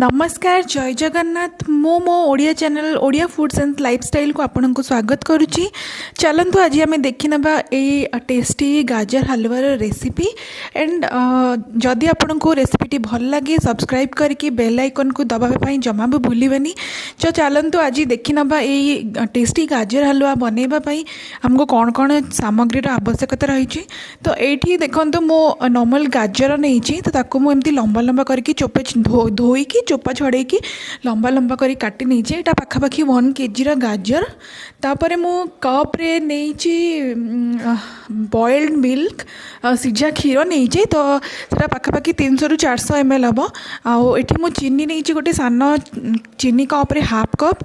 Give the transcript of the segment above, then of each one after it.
नमस्कार जय जगन्नाथ मो Odia channel Odia foods and lifestyle को आपन को स्वागत करुच्ची। चलतु आज आम देखी ना टेस्टी गाजर हलवार रेसिपी एंड जदि आपन को रेसिपीटी भल लगे सब्सक्राइब करके बेल आइकन को दबाई जमा भी भूलिबेनी। तो चलतु आज देखी ना टेस्टी गाजर हलवा बनवाई हमको कौन कौन सामग्री आवश्यकता रही। तो ये देखो मो नॉर्मल गाजर नहीं तो मुझे लंबा लंबा करके चोपे धोईकी चोपा छड़े लंबा लंबा कर काटी नहीं यहाँ पाखापाखि 1 kg गाजर। तापर मु कप रे नहीं बॉइल्ड मिल्क सिझा क्षीर नहीं तो सर पाखापाखि 300 ରୁ 400 ml हम आठी मु चीनी नहीं गोटे सान चीनी कप रे हाफ कप।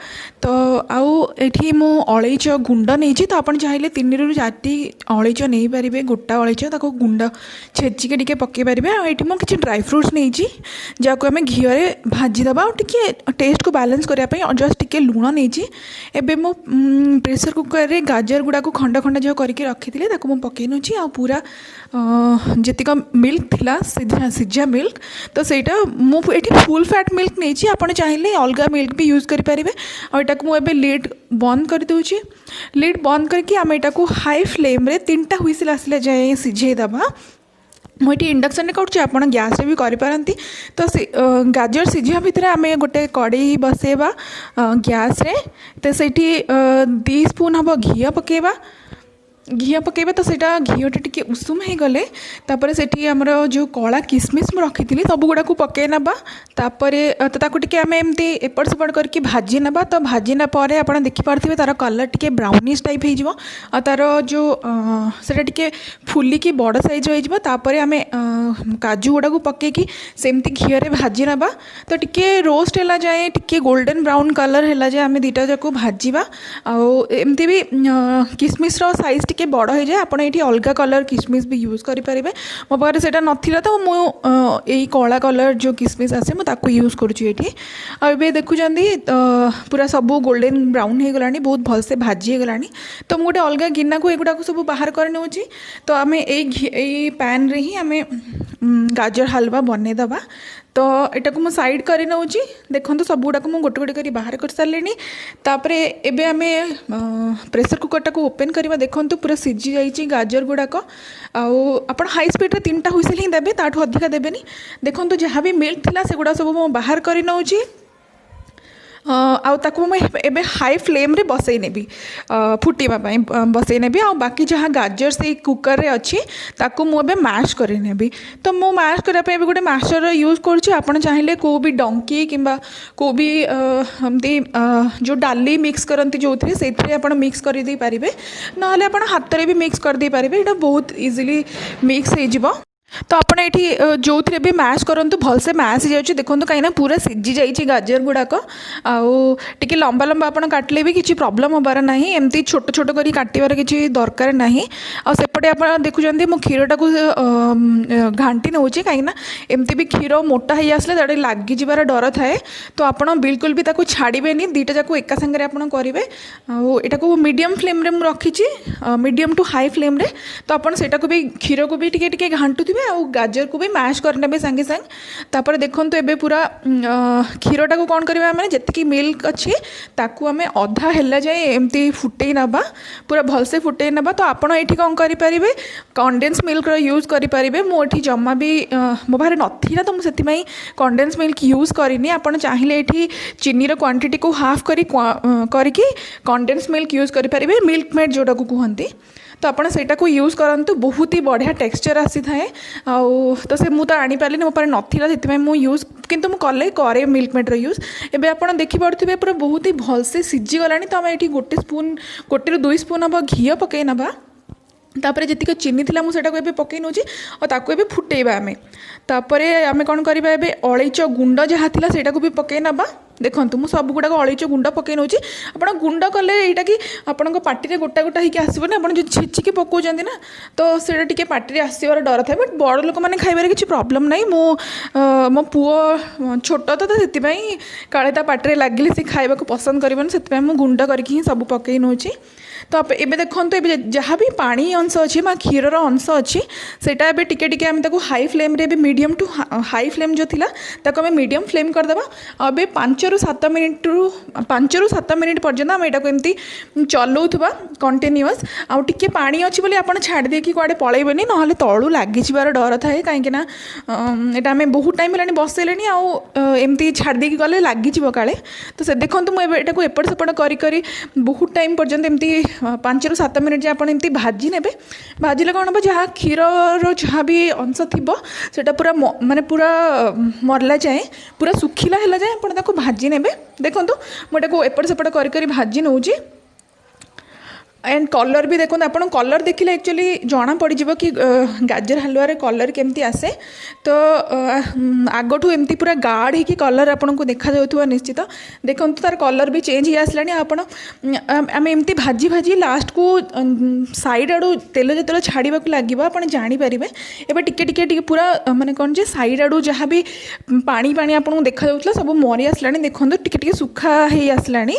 तो आठी मु अलैच गुंड नहीं तो आप चाहिए 3 ରୁ 4टी अलैच नहीं पारे गोटा अलैच गुंड छेचिके टिके पकई पारे। आठी मु किसी ड्राई फ्रुट्स नहीं जहाँ आम घीरे भाजीदबा टे टेस्ट को बैलेंस करने जस्ट टिके लुण नहीं। एबे मु प्रेशर कुकर रे गाजर गुड़ा को खंड खंड जो करके रखी थी मुझे पकई नौची आ पूरा जीक मिल्क थिला सिझा मिल्क तो सहीटा मुझे फुल फैट मिल्क नहीं आप चाहिए अलग मिल्क भी यूज करें। आटा को मुझे लिड बंद कर दूची लिड बंद करके आम यहाँ को हाई फ्लेम रे 3टा हुइसिल आसला जाए सिझेदबा। मुझे इंडक्शन करुँच आप गैस भी करें। तो गाजर सिझा भितर आम गोटे कड़े बसेबा गैस रे तो सेठी 2 स्पून हम घी पकेबा तो सेटा घीटा टिके उषुम हो गले तापर सेठी हमर जो कला किसमिस मु रखी थी सब गुड़ा को पकई ना तापर ताको टिके आम एमती एपट सेपट करके भाजी ना तो भाजीना परे आप देखिपे तार कलर टिके ब्राउनिश टाइप हो तार जो सेटा टिके फुलिकी बड़ साइज हो तापर आम काजू गुड़ा को पकईकी सेमती घीरे भाजी ना तो टिके रोस्ट है जाए टिके गोल्डन ब्राउन कलर है जाए आम 2टा जाक भाजवा आमती भी किसमिस साइज के बड़ हो जाए आपड़ ये अलग कलर किसमिस भी यूज करें। मो पाखे से नाला तो मुझे कला कलर जो किसमिस आसे मुझे यूज करुँची देखुं पूरा सब गोल्डन ब्राउन हो गला बहुत भलसे भाजी हो गला। तो मुझे अलग गिना को एगुड़ा सब बाहर कर नौची। तो आम यही पैन रे ही आम गाजर हलवा बनईदबा। तो यहाँ को मुझे साइड कर नौची देखो सब गुड़ाक मुझे गोटे गोटे कर बाहर कर सारे। तापर एबे आम प्रेशर कुकरटा को ओपन करवा देखो पूरा सिझी जाइए गाजर गुड़ाक आप हाई स्पीड 3टा हुइसिल ही देवे ताठू अधिका देवेनी। देखो जहाँ भी मिल्क थिला सेगुड़ा सब मुझे बाहर कर नौची एबे हाई फ्लेम रे बसई नेबी फुटीमा बसई नेबी बाकी जहाँ गाजर से कुकर रे अच्छी ताकू मुझे मैश कर नेबी। तो मु मैश करने गोटे मैशर यूज करुँची आप चाहिए को भी डंकी किंबा को भी हमती जो डाली मिक्स करती जो थे आप मिक्स कर दे पारे ना हाथ रे भी मिक्स कर दे पारे यहाँ बहुत इजिली मिक्स हो। तो आपड़ ये जो थे भी मैश करूँ भलसे मैश हो देखो कहीं पूरा सिझी जाइए गाजर गुड़ाक टे लंबा लंबा आप काटिले भी किसी प्रॉब्लम हबार ना एमती छोट छोट कर काटार किसी दरकार ना। आसपटे आप देखुं मो क्षीरटा को घाटी नौचे कहीं एमती भी क्षीर मोटा ही आसले ताड़े लगिजार डर थाए। तो आप बिल्कुल भी छाड़बे 2टा जाक एका सागर आप करेंगे यहाँ को मीडियम फ्लेम रे रखी मीडियम टू हाई फ्लेम रे। तो आपटा को भी क्षीर को भी टिके घाटुवे आ गाजर को भी मैश करने सांगे सांग। तापर देखो एबे पूरा क्षीरटा को कौन करवा आम जी मिल्क अच्छी ताकू आम अधा है जाए एमती फुटे नवा पूरा भलसे फुटे नवा। तो आपड़ ये कौन करें कंडेन्स मिल्क यूज करेंगे मुझे जमा भी मो बाहर नाला तो मुझे कंडेन्स मिल्क यूज करनी। आप चाहिए ये चीनी क्वांटिटी को हाफ करके कंडेन्स मिल्क यूज करें मिल्क मेड जोटा को कहते। तो आपड़ से यूज करूँ बहुत ही बढ़िया टेक्सचर आसी थाए तो से मुझे आनी पारे मो पारे नाला से मुझे यूज किंतु मुझे करे मिल्क मेड यूज। एबे आप देखिपे पूरा बहुत ही भलसे सिझी गला। तो आम ये 1 ରୁ 2 स्पून हम घी पकई नवा तापर जी चीनी थी मुझे पकई नौची और ताको एबे फुटेबा आम। तापर आम कौन करवा अलैच गुंड जहाँ थी से भी पकई नवा देखो मुझे सब गुड़ाक अलैच गुंड पकई नौ आप गुंड कले यहाँ कि आपण पार्टी गोटा गोटा होकर आसो ना आप जो छेचिकी पकाउं ना तो से पार्टी आसवर डर था बट बड़ लोक मैंने खाइबार किसी प्रॉब्लम नहीं मो पुओ छोट तो से काले पार्टी लगिले सी खाइबा पसंद कर से गुंड करके सब पकई नौ तो एबे देखो ए जहाँ भी पानी अंश अच्छी क्षीर अंश अच्छी सेटा एबे टिके टिके आम हाई फ्लेम रे मीडियम टू हाई फ्लेम जो थिला ताको आम मीडियम फ्लेम करदेबा अबे 5 ରୁ 7 मिनिट पर्यंत आम यहाँ एमती चलाऊा कंटिन्यूअस आउ टिके पानी अच्छी बोली आप छाड़ देकी कुआडे पलैबेनी ना तलू लगिबार डर थाए कहीं यहाँ आम बहुत टाइम है बसैले आमती छाड़ देकी गले लगिज काले तो से देखो मुझे एपट सेपट करी बहुत टाइम पर्यंत एमती 5 ରୁ 7 मिनिट आप एमती भाजी ने भाजिले कौन हम जहाँ क्षीर जहाँ भी अंश थी से पूरा माने पूरा मरला जाए पूरा सुखिला है जाए आप भाजी ने देखो मुझे एपट सेपट करी भाजी नौ एंड कलर भी देखो आप कलर देखिले एक्चुअली जना पड़ कि गाजर हलवा कलर केमती आसे तो आगठू एमती पूरा गाढ़ हो कलर आपको देखा जाउथुवा निश्चित देखो तार कलर भी चेंज हो आसलानी आपण आम एमती भाजी भाजी लास्ट को साइड आड़ू तेल जो छाड़ा लगे आप जानीपारे एवं टिके पूरा माने कौन जे साइड आड़ू जहाँ भी पानी पानी आपको देखा जाउथला सब मरी आसलानी देखो टिके सुखा हो आसलानी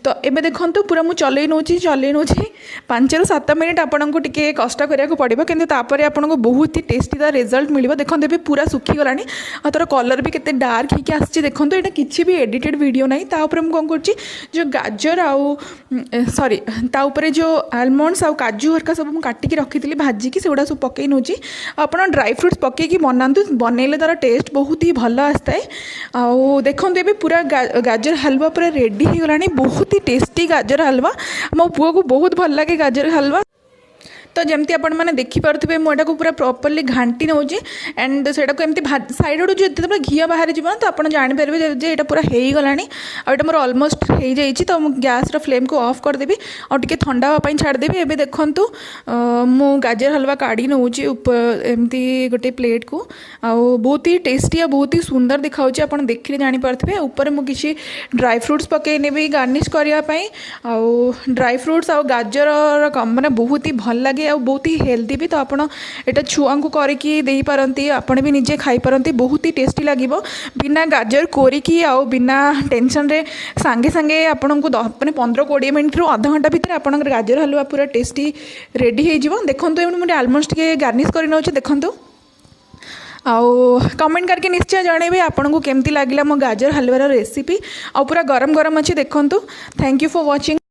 तो एबे देखो पूरा मुझे चलई नौ 5 ରୁ 7 मिनिट आपको टिके कष्ट करिया पड़ो कि आपको बहुत ही टेस्टी तार रिजल्ट मिल देखो ए पूरा सुखीगला और तार कलर भी केते डार्क होकर आसी देखो यहाँ किसी भी एडिटेड वीडियो ना तापर मुझे कौन कर जो गाजर आउ सॉरी तापर जो आलमंड्स आउ काजू हरका सब मुझे काटिकी रखी थी भाजिकी से सब पकई नौ आप ड्राई फ्रुट्स पकईकी बनातु बनइले तार टेस्ट बहुत ही भल आसता है आउ देखो ये पूरा गाजर हलवा पूरा रेडी हो गला बहुत ही टेस्टी गाजर हलवा मो पुओ को बहुत भल लगे गाजर हलवा तो जमती आपण मैंने देखिपे मुझे पूरा प्रॉपर्ली घाटी नौ एंड से साइड आड़ू जो घी बाहर जीवन तो आप जापर ये पूरा हो गला आटा मोर अलमोस्ट हो जाए तो गैस फ्लेम को ऑफ करदेवी और टे ठंडा हाँपाई छाड़देवी एवं देखूँ मु गाजर हलवा काढ़ी नौ एमती गोटे प्लेट को आउ बहुत ही टेस्टी और बहुत ही सुंदर देखा आप देखिले जानीपे ऊपर मुझे किसी ड्राई फ्रुट्स पकईनेबी गार्निश करने आउ ड्राई फ्रुट्स आउ गाजर मैंने बहुत ही भल लगे आ बहुत ही हेल्दी भी तो आपड़ यहाँ छुआ को करके दे पारती आपण भी निजे खाई पारती बहुत ही टेस्टी लगे बिना गाजर कोरिकी आउ बिना टेंशन रे सांगे सांगे आपण को मैंने 15-20 मिनट रू आधा घंटा भितर आप गाजर हलवा पूरा टेस्टी रेडी हो देखो मुझे आलमोस्ट के गार्निश कर नौ देखो आउ कमेंट करके निश्चय जनइबे आपको केमती लगे मो गाजर हलवार रेसिपी आ पूरा गरम गरम अच्छी देखो थैंक यू फॉर वाचिंग।